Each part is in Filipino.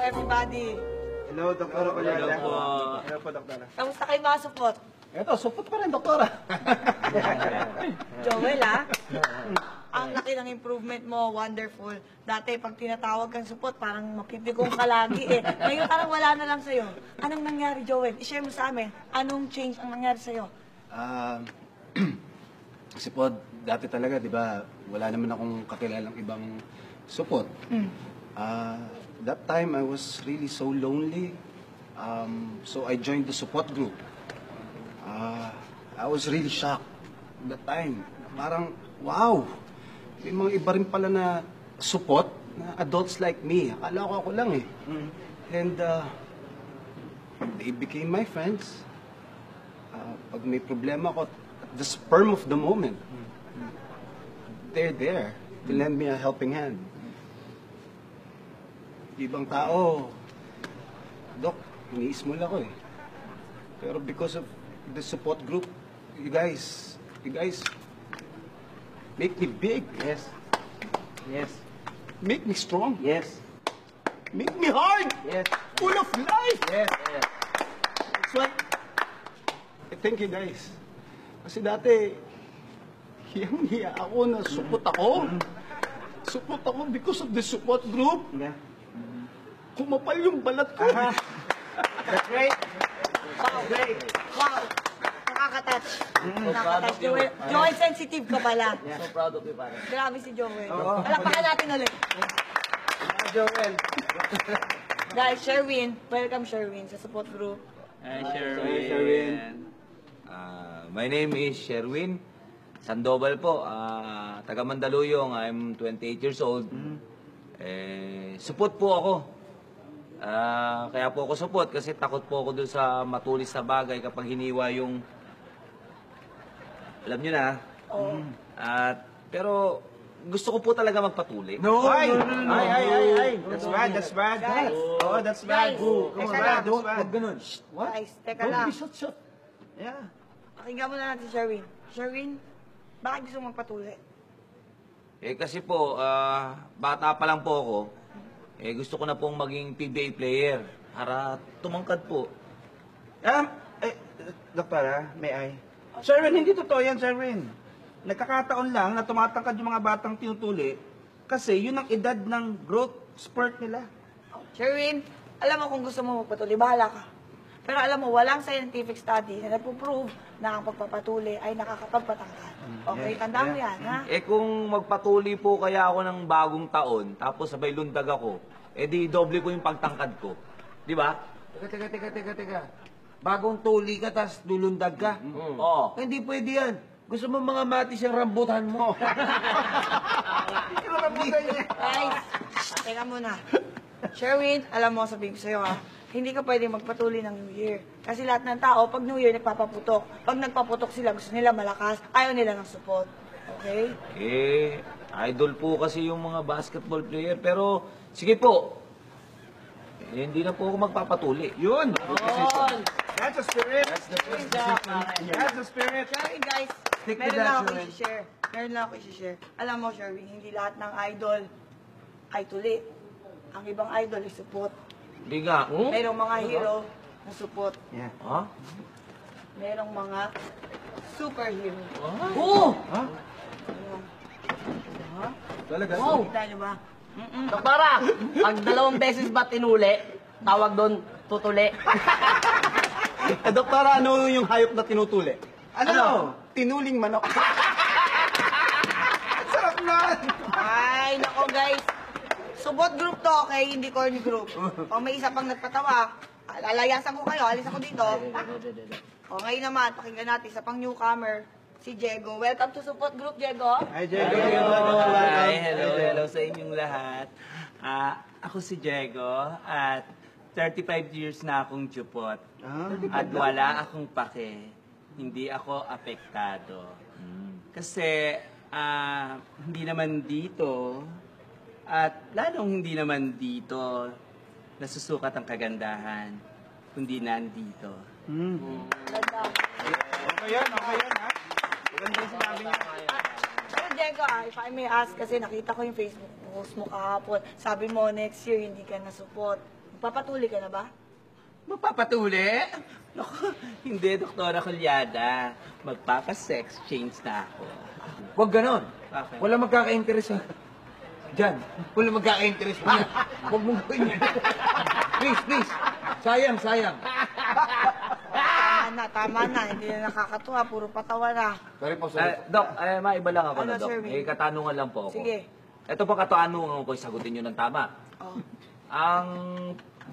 everybody. Hello, Doktora Palyada. Hello po. Hello po, Doktora. Kamusta kayo mga support? Eto, supot pa rin, Doktora. Joel, ha? Ang laki ng improvement mo, wonderful. Dati, pag tinatawag kang support, parang mapipigong ka lagi eh. Ngayon, parang wala na lang sa'yo. Anong nangyari, Joel? I-share mo sa amin. Anong change ang nangyari sa'yo? Kasi po, dati talaga, di ba, wala naman akong kakilalang ibang support. That time, I was really so lonely. So I joined the support group. I was really shocked that time. Parang, wow! May mga iba rin pala na support, na adults like me. Akala ko ako lang eh. And they became my friends. Pag may problema ko, at the sperm of the moment, they're there to lend me a helping hand. Ibang tao, Dok, iniismol ako eh. Pero because of the support group, you guys make me big. Yes. Yes. Make me strong. Yes. Make me hard. Yes. Full of life. Yes. Yes. That's what... Thank you guys. Kasi dati, hiyang-hiya ako na support ako. Support ako because of the support group. Yeah. Kumapal yung balat ko. That's great. Wow. Great. Wow. Nakaka-touch. Nakaka-touch, Joel. Joel, sensitive ka pala. So proud of you, pare. Grabe si Joel. Oo. Palakpakan natin ulit. Joel. Guys, Sherwin. Welcome, Sherwin, sa support group. Hi, Sherwin. Sherwin. My name is Sherwin Sandoval po. Taga Mandaluyong. I'm 28 years old. Support po ako. Kaya po ako support kasi takot po ako dun sa matulis na bagay kapag hiniwa yung... Alam nyo na. Oo. Pero gusto ko po talaga magpatuli. No. Ay. That's bad, that's bad. Guys. Oh, that's bad. Guys. Come Teka on, lang. don't, wag ganun. What? Guys, teka Don't lang. be shut. Yeah. Pakinggan mo na natin, Sherwin. Sherwin, bakit gusto mong magpatuli? Kasi po, bata pa lang po ako. Gusto ko na pong maging PBA player para tumangkad po. Doktora, may I? Sherwin, hindi totoo yan, Sherwin. Nagkakataon lang na tumatangkad yung mga batang tinutuli kasi yun ang edad ng growth spurt nila. Sherwin, alam mo kung gusto mo magpatuli, bahala ka. Pero alam mo, walang scientific study na nagpo-prove na ang pagpapatuli ay nakakapagpatangkad. Okay, tandaan mo yan, ha? Kung magpatuli po kaya ako ng bagong taon, tapos sabay lundag ako, di doble ko yung pagtangkad ko. Di ba? Teka. Bagong tuli ka, tas lulundag ka? Oo. Hindi pwede yan. Gusto mo mga matis yung rambutan mo. Guys, teka muna. Sherwin, alam mo, sabihin ko sa'yo, ha? Hindi ka pwedeng magpatuli ng New Year. Kasi lahat ng tao, pag New Year, nagpapaputok. Pag nagpaputok sila, gusto nila malakas, ayaw nila ng support. Okay? Idol po kasi yung mga basketball player. Pero, sige po. Hindi na po ako magpapatuli. Yun. Yun! That's the spirit. That's the Good job, pare. That's the spirit. Sherwin, guys, Stick to meron that, lang ako Sherwin. i-share. Meron lang ako i-share. Alam mo, Sherwin, hindi lahat ng idol ay tuli. Ang ibang idol ay support. Hindi nga. Merong mga hero na support. Yeah. Ha? Merong mga superhero. Oo! Talaga? Wow! Kita nyo ba? Doktora, pag 2 beses ba tinuli, tawag doon tutuli. Doktora, ano yung hayop na tinutuli? Ano? Tinuling manok. Sarap na. Ay, nako guys. Support group to, okay? Hindi corny group. O may isa pang nagpatawa, lalayasan ko kayo, alis ako dito. O ngayon naman, pakinggan natin isa pang newcomer, si Diego. Welcome to support group, Diego. Hi, Diego. Hi, hello sa inyong lahat. Ako si Diego at 35 years na akong jupot. At wala akong pake. Hindi ako apektado. Kasi hindi naman dito at lalong hindi naman dito nasusukat ang kagandahan kundi nandito. Ganda. Okay yan, ha? Maganda yung sinabi niya. Pero Diego, if I may ask, kasi nakita ko yung Facebook post mo kahapon. Sabi mo, next year hindi ka na support. Magpapatuli ka na ba? Magpapatuli? Naku, hindi, Doktora Juliana. Magpapa-sex change na ako. Huwag ganon. Bakit? Wala magkaka-interest Diyan. Wala magkaka-interest pa. Huwag mong gawin yan. Please. Sayang. Tama na. Hindi na nakakatuwa. Puro patawa na. Sorry po, Dok, maiba lang ako Ano, na, Dok. sir, Win? May katanungan lang po ako. Sige. Ito po katanungan ko, sagutin nyo ng tama. Oh.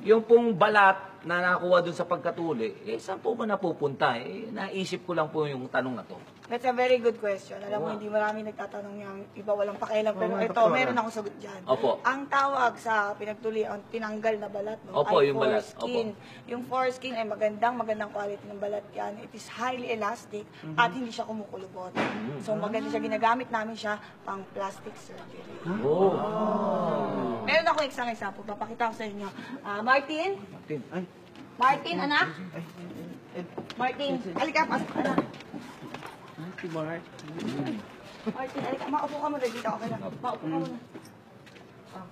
Yung pong balat na nakuha dun sa pagkatuli, saan po ba napupunta? Naisip ko lang po yung tanong na to. That's a very good question. Alam mo, hindi marami nagtatanong yung iba walang pakialam. Pero ito, meron akong sagot dyan. Opo. Ang tawag sa pinagtuli, ang tinanggal na balat, no, Opo, ay yung balat. foreskin. Yung foreskin ay magandang quality ng balat yan. It is highly elastic at hindi siya kumukulubot. So maganda siya. Ginagamit namin siya pang plastic surgery. Oh. Meron ako isang example. Papakita ko sa inyo. Martin? Martin, anak? Martin, halika, pasok ka na. Martin, halika, maupo ka muna dito. Okay na. Maupo ka muna. Oh.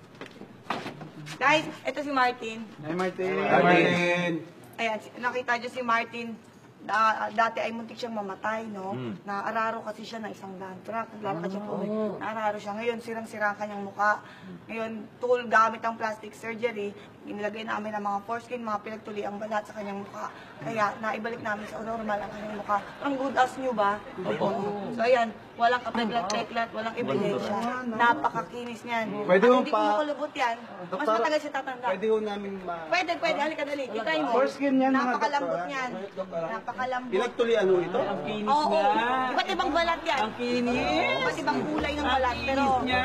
Guys, ito si Martin. Hi, Martin. Ayan, nakita niyo si Martin. Dati ay muntik siyang mamatay, no? Naararo kasi siya ng isang dump truck. Naglalakad siya po. Naararo siya. Ngayon, sirang-sira ang kanyang mukha. Ngayon, tool gamit ang plastic surgery. Inilagay namin ang mga foreskin, mga pinagtuli ang balat sa kanyang mukha. Kaya, naibalik namin sa normal ang kanyang mukha. Ang good as new ba? Opo. So, ayan. Walang kapeglat-peklat, walang ebidensya. Napakakinis niyan. Pwede At mo hindi pa- kumukulubot yan. Mas matagal siya tatanda. Pwede ho namin Pwede. Halika dali. Itry mo. Foreskin yan, mga Napakalambot doktor. niyan. Napakalambot. Pinagtulian ho ito? Ang kinis Oo. niya. Iba't ibang balat yan. Ang kinis. Iba't ibang kulay ng balat. Pero, Niya.